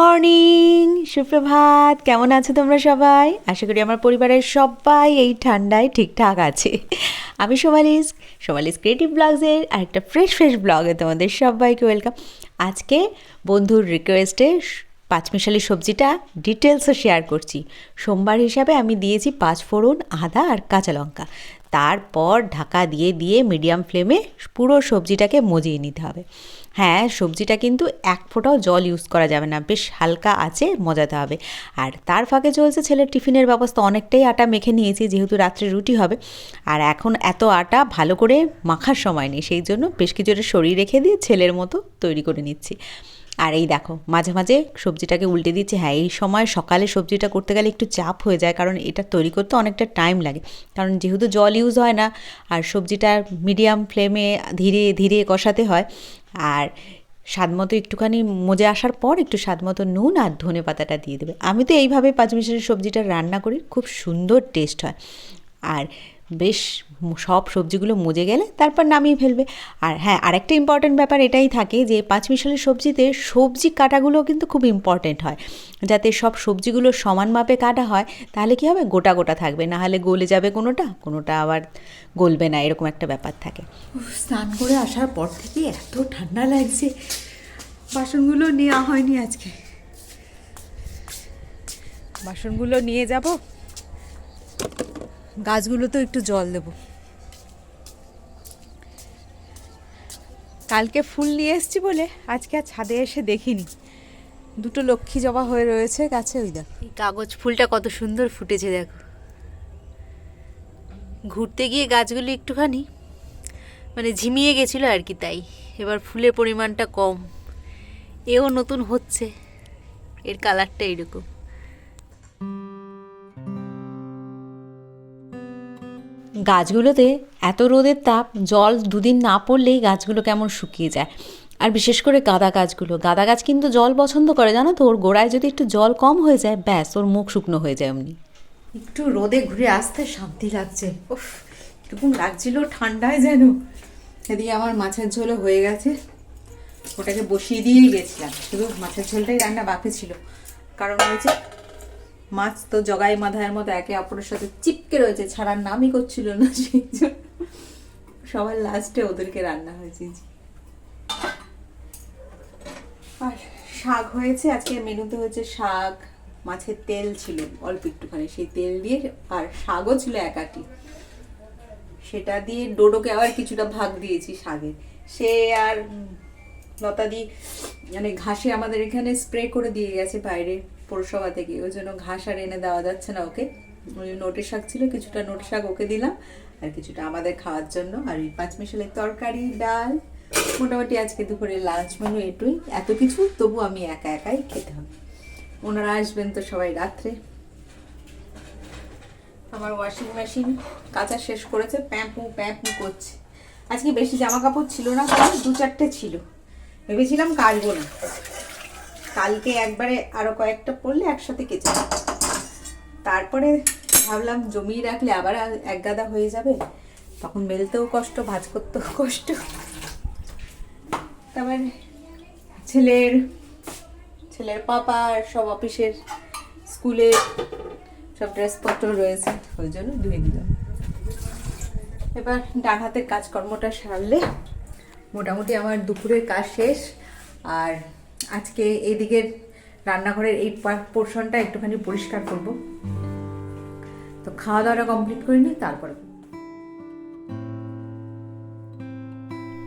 Morning, সুপ্রভাত। কেমন আছো তোমরা সবাই? আশা করি আমার পরিবারের সবাই এই ঠান্ডায় ঠিকঠাক আছে। আমি সোমালিস ক্রিয়েটিভ ব্লগসের আরেকটা ফ্রেশ ব্লগে তোমাদের সবাইকে ওয়েলকাম। আজকে বন্ধুর রিকোয়েস্টে পাঁচমিশালি সবজিটা ডিটেলসে শেয়ার করছি। সোমবার হিসাবে আমি দিয়েছি 5 ফোড়ন, আদা আর কাঁচা লঙ্কা। তারপর ঢাকা দিয়ে মিডিয়াম ফ্লেমে পুরো সবজিটাকে মজিয়ে নিতে হবে। হ্যাঁ, সবজিটা কিন্তু এক ফোঁটাও জল ইউজ করা যাবে না, বেশ হালকা আঁচে মজাতে হবে। আর তার ফাঁকে চলছে ছেলের টিফিনের ব্যবস্থা। অনেকটাই আটা মেখে নিয়েছি, যেহেতু রাত্রে রুটি হবে। আর এখন এত আটা ভালো করে মাখার সময় নেই, সেই জন্য বেশ কিছুটা সরিয়ে রেখে দিয়ে ছেলের মতো তৈরি করে নিচ্ছি। আর এই দেখো, মাঝে মাঝে সবজিটাকে উল্টে দিচ্ছি। হ্যাঁ, এই সময় সকালে সবজিটা করতে গেলে একটু চাপ হয়ে যায়, কারণ এটা তৈরি করতে অনেকটা টাইম লাগে। কারণ যেহেতু জল ইউজ হয় না, আর সবজিটা মিডিয়াম ফ্লেমে ধীরে ধীরে কষাতে হয়। আর স্বাদমতো একটুখানি মজে আসার পর একটু স্বাদমতো নুন আর ধনে পাতাটা দিয়ে দেবে। আমি তো এইভাবে পাঁচমিশালি সবজিটা রান্না করি, খুব সুন্দর টেস্ট হয়। আর বেশ সব সবজিগুলো মজে গেলে তারপর নামিয়ে ফেলবে। আর হ্যাঁ, আরেকটা ইম্পর্ট্যান্ট ব্যাপার এটাই থাকে যে পাঁচমিশালি সবজিতে সবজি কাটাগুলো কিন্তু খুব ইম্পর্ট্যান্ট হয়, যাতে সব সবজিগুলো সমান মাপে কাটা হয়। তাহলে কী হবে, গোটা গোটা থাকবে, না হলে গলে যাবে কোনোটা আবার গলবে না, এরকম একটা ব্যাপার থাকে। স্নান করে আসার পর থেকে এত ঠান্ডা লাগছে, বাসনগুলো নেওয়া হয়নি আজকে। বাসনগুলো নিয়ে যাব, গাছগুলোতেও একটু জল দেব। কালকে ফুল নিয়ে এসেছি বলে আজকে আর ছাদে এসে দেখিনি। দুটো লক্ষ্মী জবা হয়ে রয়েছে গাছে, ওই দেখ। এই কাগজ ফুলটা কত সুন্দর ফুটেছে দেখো। ঘুরতে গিয়ে গাছগুলি একটুখানি ঝিমিয়ে গেছিলো আর কি, তাই এবার ফুলের পরিমাণটা কম। এও নতুন হচ্ছে, এর কালারটা এরকম। গাছগুলোতে এত রোদের তাপ, জল দুদিন না পড়লেই গাছগুলো কেমন শুকিয়ে যায়। আর বিশেষ করে গাঁদা গাছ কিন্তু জল পছন্দ করে, জানো তো। ওর গোড়ায় যদি একটু জল কম হয়ে যায়, ব্যাস ওর মুখ শুকনো হয়ে যায় অমনি। একটু রোদে ঘুরে আসতে শান্তি লাগছে। উফ, কিরকম লাগছিল ঠান্ডায় যেন। এদিকে আমার মাছের ঝোলও হয়ে গেছে, ওটাকে বসিয়ে দিয়েই গেছিলাম। শুধু মাছের ঝোলটাই রান্না বাকি ছিল, কারণ হয়েছে মাছ তো জগাই মাথায়ের মতো একে অপরের সাথে চিপকে রয়েছে, ছাড়ার নামই করছিল না। সেই জন্য সবার লাস্টে ওদেরকে রান্না হয়েছে। আর শাক হয়েছে, আজকে মেনুতে হয়েছে শাক, মাছের তেল ছিল অল্প একটুখানি, সেই তেল দিয়ে, আর শাকও ছিল একাটি, সেটা দিয়ে ডোডোকে আবার কিছুটা ভাগ দিয়েছি শাকের। সে আর লতাদি ঘাসে আমাদের এখানে স্প্রে করে দিয়ে গেছে বাইরে পৌরসভা থেকে, ওই জন্য ঘাস আর এনে দেওয়া যাচ্ছে না ওকে। ওই নোটে শাক ছিল, কিছুটা নোটে শাক ওকে দিলাম, আর কিছুটা আমাদের খাওয়ার জন্য। আর এই পাঁচমিশালি তরকারি, ডাল, মোটামুটি আজকে দুপুরে লাঞ্চ মেনু এটুই। এত কিছু তবু আমি একাই খেতে হবে। ওনারা আসবেন তো সবাই রাত্রে। আমার ওয়াশিং মেশিন কাচা শেষ করেছে, প্যাম্পু করছে। আজকে বেশি জামা কাপড় ছিল না, কারণ 2-4টে ছিল, ভেবেছিলাম কাচবো না, কালকে একবারে আরো কয়েকটা পরলে একসাথে কেচে। তারপরে ভাবলাম জমিয়ে রাখলে আবার এক গাদা হয়ে যাবে, তখন মেলতেও কষ্ট, ভাঁজ করতেও কষ্ট। তারপরে ছেলের পাপা সব অফিসের স্কুলে সব ড্রেসপত্র রয়েছে, ওই জন্য ধুয়ে দিলাম। এবার ডান হাতের কাজকর্মটা সারলে মোটামুটি আমার দুপুরের কাজ শেষ। আর আজকে এইদিকের রান্নাঘরের এই পোর্শনটা একটুখানি পরিষ্কার করব। তো খাওয়া দাওয়াটা কমপ্লিট করে নিই, তারপরে।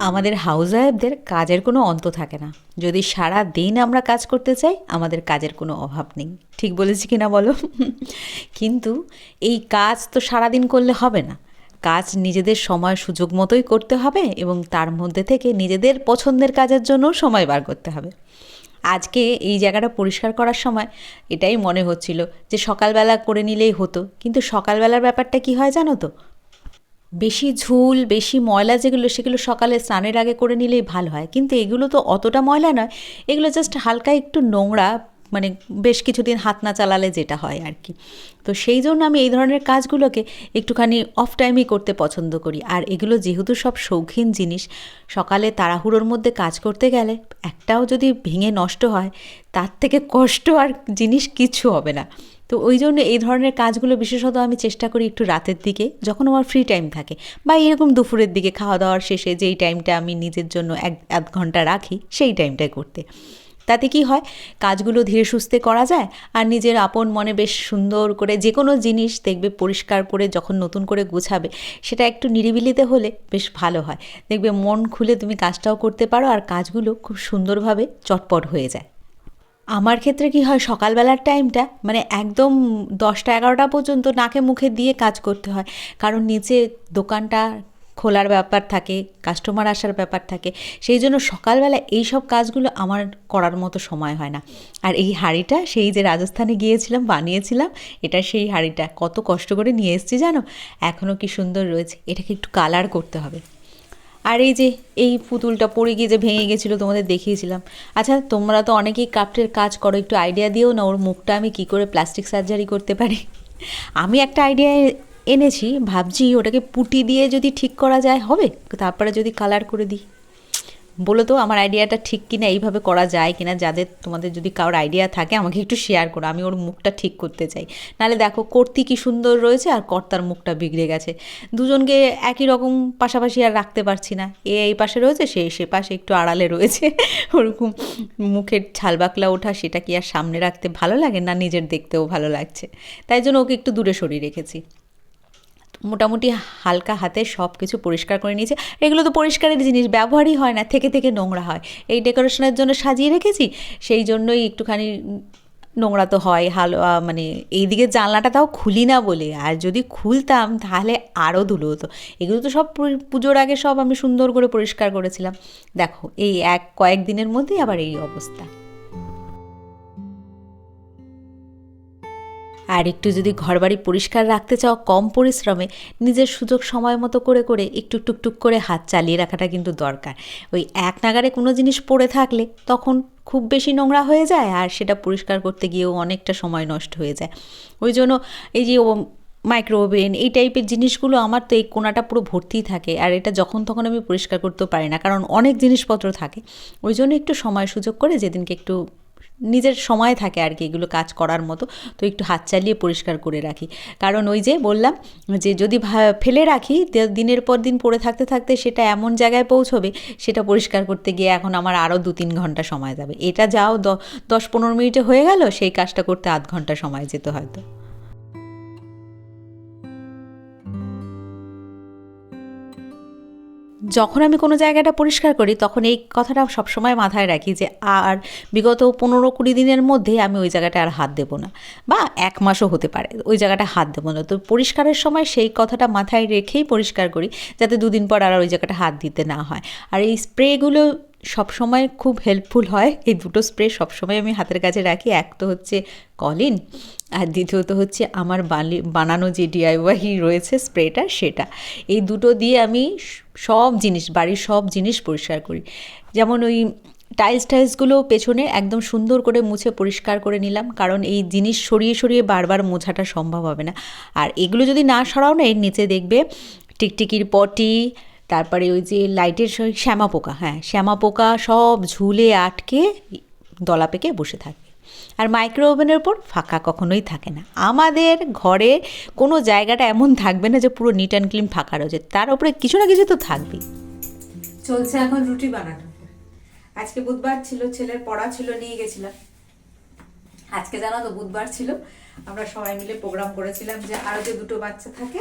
আমাদের হাউস ওয়াইফদের কাজের কোনো অন্ত থাকে না। যদি সারা দিন আমরা কাজ করতে চাই, আমাদের কাজের কোনো অভাব নেই। ঠিক বলেছি কি না বলো? কিন্তু এই কাজ তো সারাদিন করলে হবে না। কাজ নিজেদের সময় সুযোগ মতোই করতে হবে, এবং তার মধ্যে থেকে নিজেদের পছন্দের কাজের জন্যও সময় বার করতে হবে। আজকে এই জায়গাটা পরিষ্কার করার সময় এটাই মনে হচ্ছিল যে সকালবেলা করে নিলেই হতো, কিন্তু সকালবেলার ব্যাপারটা কি হয় জানো তো, বেশি ঝুল, বেশি ময়লা সেগুলো সকালে স্নানের আগে করে নিলেই ভালো হয়। কিন্তু এগুলো তো অতটা ময়লা নয়, এগুলো জাস্ট হালকা একটু নোংরা, মানে বেশ কিছুদিন হাত না চালালে যেটা হয় আর কি। তো সেই জন্য আমি এই ধরনের কাজগুলোকে একটুখানি অফ টাইমেই করতে পছন্দ করি। আর এগুলো যেহেতু সব শৌখিন জিনিস, সকালে তাড়াহুড়োর মধ্যে কাজ করতে গেলে একটাও যদি ভেঙে নষ্ট হয়, তার থেকে কষ্ট আর জিনিস কিচ্ছু হবে না। তো ওই জন্য এই ধরনের কাজগুলো বিশেষত আমি চেষ্টা করি একটু রাতের দিকে, যখন আমার ফ্রি টাইম থাকে, বা এরকম দুপুরের দিকে খাওয়া দাওয়ার শেষে যেই টাইমটা আমি নিজের জন্য আধ ঘন্টা রাখি, সেই টাইমটায় করতে। তাতে কি হয়, কাজগুলো ধীরে সুস্থে করা যায়, আর নিজের আপন মনে বেশ সুন্দর করে যে কোনো জিনিস দেখবে পরিষ্কার করে যখন নতুন করে গোছাবে, সেটা একটু নিরিবিলিতে হলে বেশ ভালো হয়। দেখবে মন খুলে তুমি কাজটাও করতে পারো, আর কাজগুলো খুব সুন্দরভাবে চটপট হয়ে যায়। আমার ক্ষেত্রে কি হয়, সকালবেলার টাইমটা মানে একদম 10টা-11টা পর্যন্ত নাকে মুখে দিয়ে কাজ করতে হয়, কারণ নিচে দোকানটা খোলার ব্যাপার থাকে, কাস্টমার আসার ব্যাপার থাকে। সেই জন্য সকালবেলা এই সব কাজগুলো আমার করার মতো সময় হয় না। আর এই হাঁড়িটা সেই যে রাজস্থানে গিয়েছিলাম বানিয়েছিলাম, এটা সেই হাঁড়িটা কত কষ্ট করে নিয়ে এসেছি জানো, এখনও কি সুন্দর রয়েছে। এটাকে একটু কালার করতে হবে। আর এই যে এই পুতুলটা পড়ে গিয়ে যে ভেঙে গেছিলো, তোমাদের দেখিয়েছিলাম। আচ্ছা, তোমরা তো অনেকেই ক্রাফটের কাজ করো, একটু আইডিয়া দিও না ওর মুখটা আমি কী করে প্লাস্টিক সার্জারি করতে পারি। আমি একটা আইডিয়া এনেছি, ভাবছি ওটাকে পুঁটি দিয়ে যদি ঠিক করা যায় হবে, তারপরে যদি কালার করে দিই। বলো তো আমার আইডিয়াটা ঠিক কিনা, এইভাবে করা যায় কিনা। যাদের তোমাদের যদি কারোর আইডিয়া থাকে আমাকে একটু শেয়ার করো, আমি ওর মুখটা ঠিক করতে চাই। নাহলে দেখো কর্তি কি সুন্দর রয়েছে আর কর্তার মুখটা বিগড়ে গেছে, দুজনকে একই রকম পাশাপাশি আর রাখতে পারছি না। এই পাশে রয়েছে, সে পাশে একটু আড়ালে রয়েছে। ওরকম মুখের ছালবাকলা ওঠা, সেটা কি আর সামনে রাখতে ভালো লাগে না, নিজের দেখতেও ভালো লাগছে। তাই জন্য ওকে একটু দূরে সরিয়ে রেখেছি। মোটামুটি হালকা হাতে সব কিছু পরিষ্কার করে নিয়েছি। এগুলো তো পরিষ্কারের জিনিস, ব্যবহারই হয় না, থেকে থেকে নোংরা হয়। এই ডেকোরেশনের জন্য সাজিয়ে রেখেছি, সেই জন্যই একটুখানি নোংরা তো হয়। মানে এই দিকে জানলাটা তাও খুলি না বলে, আর যদি খুলতাম তাহলে আরও ধুলো হতো। এগুলো তো সব পুজোর আগে সব আমি সুন্দর করে পরিষ্কার করেছিলাম। দেখো এই কয়েকদিনের মধ্যেই আবার এই অবস্থা। আর একটু যদি ঘরবাড়ি পরিষ্কার রাখতে চাও কম পরিশ্রমে, নিজের সুযোগ সময় মতো করে করে একটু টুকটুক করে হাত চালিয়ে রাখাটা কিন্তু দরকার। ওই এক নাগারে কোনো জিনিস পড়ে থাকলে তখন খুব বেশি নোংরা হয়ে যায়, আর সেটা পরিষ্কার করতে গিয়েও অনেকটা সময় নষ্ট হয়ে যায়। ওই জন্য এই যে মাইক্রো ওভেন এই টাইপের জিনিসগুলো আমার তো এই কোণাটা পুরো ভর্তিই থাকে, আর এটা যখন তখন আমি পরিষ্কার করতেও পারি না, কারণ অনেক জিনিসপত্র থাকে। ওই জন্য একটু সময় সুযোগ করে যেদিনকে একটু নিজের সময় থাকে আর কি এগুলো কাজ করার মতো, তো একটু হাত চালিয়ে পরিষ্কার করে রাখি। কারণ ওই যে বললাম যে যদি ফেলে রাখি, দিনের পর দিন পড়ে থাকতে থাকতে সেটা এমন জায়গায় পৌঁছবে, সেটা পরিষ্কার করতে গিয়ে এখন আমার আরও 2-3 ঘন্টা সময় যাবে। এটা যাও 10-15 মিনিটে হয়ে গেল, সেই কাজটা করতে আধ ঘন্টা সময় যেত হয়তো। যখন আমি কোনো জায়গাটা পরিষ্কার করি তখন এই কথাটা সবসময় মাথায় রাখি যে আর বিগত 15-20 দিনের মধ্যে আমি ওই জায়গাটা আর হাত দেবো না, বা 1 মাসও হতে পারে ওই জায়গাটা হাত দেবো না। তো পরিষ্কারের সময় সেই কথাটা মাথায় রেখেই পরিষ্কার করি, যাতে 2 দিন পর আর ওই জায়গাটা হাত দিতে না হয়। আর এই স্প্রেগুলো সবসময় খুব হেল্পফুল হয়। এই দুটো স্প্রে সবসময় আমি হাতের কাছে রাখি। এক তো হচ্ছে কলিন, আর দ্বিতীয়ত হচ্ছে আমার বানানো যে DIY রয়েছে স্প্রেটা, সেটা। এই দুটো দিয়ে আমি সব জিনিস, বাড়ির সব জিনিস পরিষ্কার করি। যেমন ওই টাইলসগুলো পেছনে একদম সুন্দর করে মুছে পরিষ্কার করে নিলাম, কারণ এই জিনিস সরিয়ে সরিয়ে বারবার মোছাটা সম্ভব হবে না। আর এগুলো যদি না সরাও না, এর নিচে দেখবে টিকটিকির পটি, তারপরে ওই যে লাইটের শ্যামা পোকা, শ্যামা পোকা সব ঝুলে আটকে দলা পেকে বসে থাকে। আর মাইক্রো ওভেনের ওপর ফাঁকা কখনোই থাকে না। আমাদের ঘরে কোনো জায়গাটা এমন থাকবে না যে পুরো নিট অ্যান্ড ক্লিন ফাঁকা রয়েছে, তার উপরে কিছু না কিছু তো থাকবেই। চলছে এখন রুটি বানানো। আজকে বুধবার ছিল, ছেলের পড়া ছিল, নিয়ে গেছিলাম। আজকে জানো তো বুধবার ছিল, আমরা সবাই মিলে প্রোগ্রাম করেছিলাম যে আরো যে 2 বাচ্চা থাকে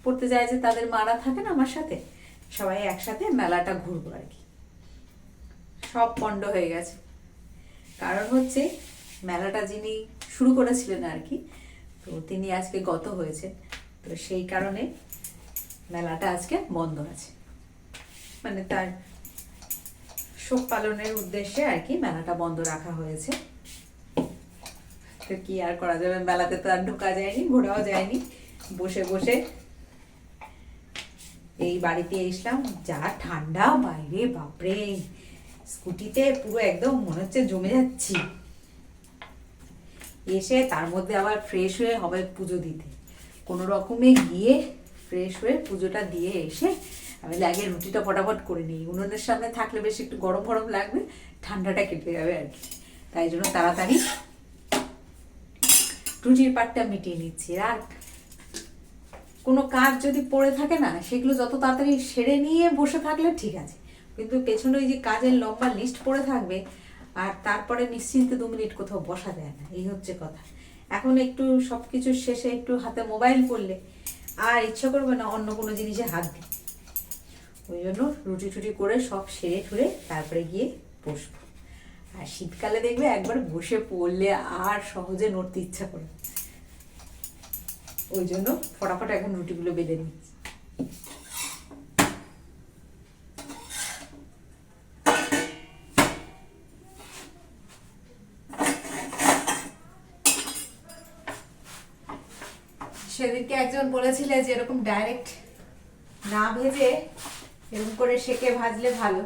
পড়তে যায়, যে তাদের মারা থাকে না আমার সাথে, সবাই একসাথে মেলাটা ঘুরবো আর কি। সব পণ্ড হয়ে গেছে। কারণ হচ্ছে মেলাটা যিনি শুরু করেছিলেন আর কি, তো তিনি আজকে গত হয়েছে, তো সেই কারণে মেলাটা আজকে বন্ধ আছে। মানে তার শোক পালনের উদ্দেশ্যে আর কি মেলাটা বন্ধ রাখা হয়েছে। তো কি আর করা যাবে, মেলাতে তো আর ঢোকা যায়নি, ঘোরাও যায়নি। বসে বসে এই বাড়িতে এসলাম, যা ঠান্ডা বাইরে, বাপরে, স্কুটিতে পুরো একদম মনে হচ্ছে জমে যাচ্ছি। এসে তার মধ্যে আবার ফ্রেশ হয়ে হবে পুজো দিতে। কোনো রকমে গিয়ে ফ্রেশ হয়ে পুজোটা দিয়ে এসে আমি আগে রুটিটা ফটাফট করে নিই। উনুনের সামনে থাকলে বেশ একটু গরম গরম লাগবে, ঠান্ডাটা কেটে যাবে আর কি। তাই জন্য তাড়াতাড়ি রুটির পাটটা মিটিয়ে নিচ্ছি। আর কোনো কাজ যদি পড়ে থাকে না, সেগুলো যত তাড়াতাড়ি সেরে নিয়ে বসে থাকলে ঠিক আছে, কিন্তু পেছনে ওই যে কাজের লম্বা লিস্ট পড়ে থাকবে আর তারপরে নিশ্চিন্তে 2 মিনিট কোথাও বসা যায় না, এই হচ্ছে কথা। এখন একটু সব কিছু শেষে একটু হাতে মোবাইল পড়লে আর ইচ্ছা করবে না অন্য কোনো জিনিসে হাত দিই। ওই জন্য রুটি টুটি করে সব সেরে ঠুরে তারপরে গিয়ে বসবো। আর শীতকালে দেখবে একবার বসে পড়লে আর সহজে নড়তে ইচ্ছা করে, ওই জন্য ফটাফট এখন রুটিগুলো বেঁধে নিচ্ছি। সেদিনকে একজন বলেছিলে যে এরকম ডাইরেক্ট না ভেজে এরকম করে সেকে ভাজলে ভালো।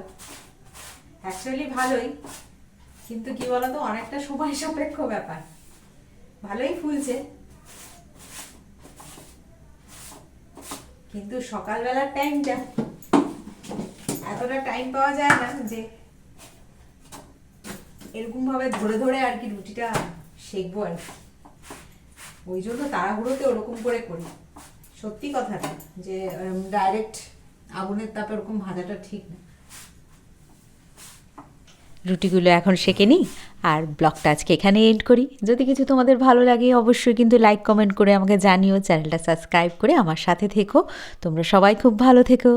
অ্যাকচুয়ালি ভালোই, কিন্তু কি বলতো অনেকটা সময় সাপেক্ষ ব্যাপার। ভালোই ফুলছে, কিন্তু সকালবেলার টাইমটা এতটা টাইম পাওয়া যায় না যে এরকম ভাবে ধরে ধরে আর কি রুটিটা সেকবো আর কি। ওই জন্য তাড়াহুড়োতে ওরকম করে করি। সত্যি কথাটা যে ডাইরেক্ট আগুনের তাপে ওরকম ভাজাটা ঠিক না। রুটিগুলো এখন সেঁকে নিই আর ব্লগটা আজকে এখানে এন্ড করি। যদি কিছু তোমাদের ভালো লাগে অবশ্যই কিন্তু লাইক কমেন্ট করে আমাকে জানিও, চ্যানেলটা সাবস্ক্রাইব করে আমার সাথে থেকো। তোমরা সবাই খুব ভালো থেকো।